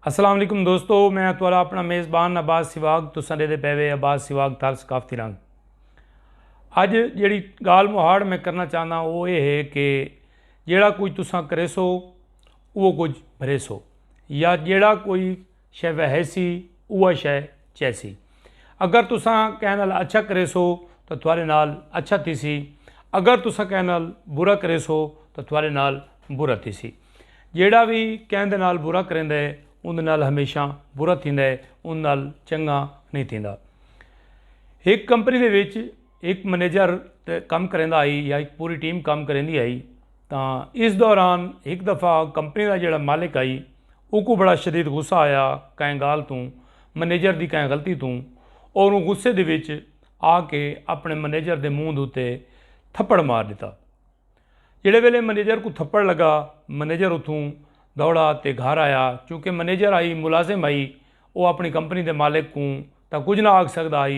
अस्सलाम वालेकुम दोस्तों, मैं तुहाड़ा अपना मेज़बान अब्बास सिवाग तुसां दे पैवे अब्बास सिवाग थाल सकाफती रंग। अज जिहड़ी गाल मुहाड़ मैं करना चाहना वो ये है कि जेड़ा कुछ तुसां करे सो वो कुछ भरे सो, या जेड़ा कोई शै वह सी उह शै चैसी। अगर तुसां कहण नाल अच्छा करे सो तो तुहाड़े नाल अच्छा थी सी, अगर तुसां कहण नाल बुरा करे सो तो तुहाड़े नाल बुरा थी सी। जेड़ा भी कहण दे नाल बुरा करेंदा है उन नाल हमेशा बुरा थींदा है, उन नाल चंगा नहीं थींदा। एक कंपनी दे विच एक मैनेजर काम करेंदा आई या एक पूरी टीम काम करेंदी आई, तो इस दौरान एक दफ़ा कंपनी का जिहड़ा मालिक आई उनको बड़ा शदीद गुस्सा आया कैं गाल तूं, मैनेजर की कैं गलती तूं, और वो गुस्से दे विच आके अपने मैनेजर के मूँह दे उत्ते थप्पड़ मार दिता। जिहड़े वेले मैनेजर को थप्पड़ लगा, मैनेजर उतों दौड़ा तो घर आया। क्योंकि मैनेजर आई, मुलाजिम आई, वो अपनी कंपनी के मालिक को तो कुछ ना आख सकता आई।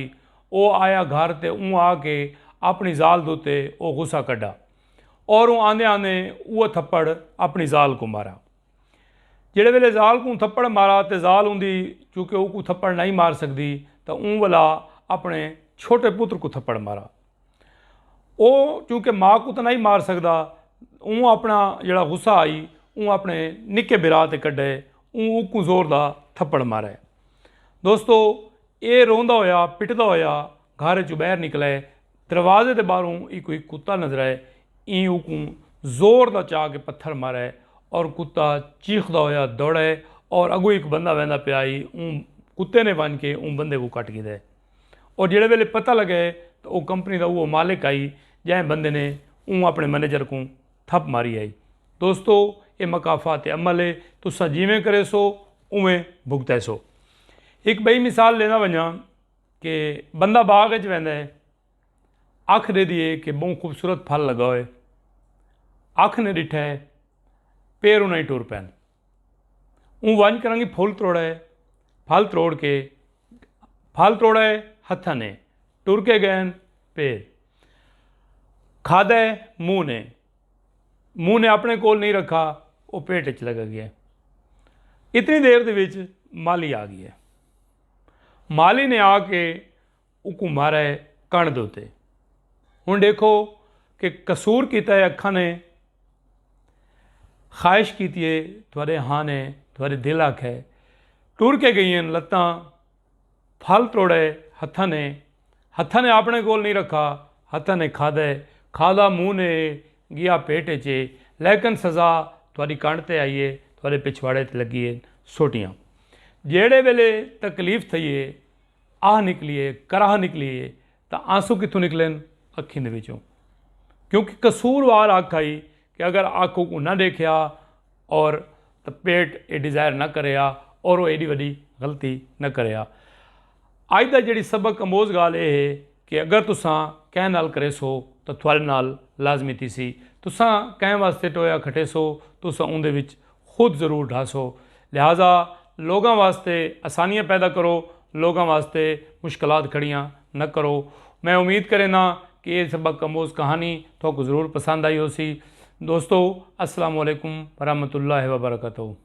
वो आया घर तो ऊँ आके अपनी जाल दे उत्ते वो गुस्सा कढ़ा और वो आंदे आंदे वो थप्पड़ अपनी जाल को मारा। जिहड़े वेले जाल को थप्पड़ मारा तो जाल उंदी चूँकि वो थप्पड़ नहीं मार सकती, तो ऊँ वाला अपने छोटे पुत्र को थप्पड़ मारा। वो चूँकि माँ को तो नहीं मार सकता, ऊँ अपना जिहड़ा गुस्सा आई ऊँ अपने निक्के बिरा ते कढ़े, ऊँ को जोर दा थप्पड़ मारे। दोस्तों ये रोंदा होया पिटदा होया घर चो बाहर निकले, दरवाजे के बाहरों एक कुत्ता नजर आए, ई को जोर दा चाह के पत्थर मारे और कुत्ता चीखदा होया दौड़े और अगू एक बंदा वहदा पिया आई, कुत्ते ने बन के बंदे को कट गया। और जिहड़े वेले पता लगे तो वो कंपनी का वो मालिक आई जै बंदे ने अपने मैनेजर को थप मारी आई। दोस्तों ये मकाफात अमल है, तुसा जिमें करे सो उवें भुगते सो। एक बई मिसाल लेना वजा कि बंदा बाग वहदा है, अख दे दिए कि बहुत खूबसूरत फल लगा होए, अख ने डिठा है पैर उन्हें टुर पैन, वंज करा फुल तोड़ा है, फल तोड़ा है हथा ने, टुर के गए पैर, खादा है मूँह ने अपने कोल नहीं रखा, वो पेट च लग गया। इतनी देर दे विच माली आ गई है। माली ने आके उको मारा है कण दे उत्ते। हुण देखो कि कसूर किया है अखा ने, ख्वाहिश की है थोड़े हाँ ने, थोड़े दिल आखे, टुर के गई लत्तां, फल तोड़े हथा ने अपने कोल नहीं रखा, हथा ने खादा मूँह ने गया पेट चे, लेकिन सज़ा थोड़ी कण ते आई है, थोड़े पिछवाड़े ते लगी है सोटियाँ। जेड़े वेले तकलीफ़ थी है, आह निकली है, कराह निकली है, तो आंसू कितों निकलन अखी दे विचों, क्योंकि कसूरवार अख आई कि अगर अख को ना देखा और तो पेट ये डिज़ायर ना करया और वो एडी वड्डी गलती न करया। अज दा जिहड़ी सबक अमोज गाल ये है कि अगर तुसां कहण नाल करे सो तो तुहाड़े नाल लाजमी थी सी, तुसां कहण वास्ते टोया खटे सो तुसां उहदे विच खुद ज़रूर ढासो। लिहाजा लोगों वास्ते आसानियाँ पैदा करो, लोगों वास्ते मुश्किलात खड़ियाँ न करो। मैं उम्मीद करेना कि ये सबक अमोज कहानी तो ज़रूर पसंद आई हो सी। दोस्तों अस्सलाम वालेकुम वरहमतुल्लाहि व बरकातहू।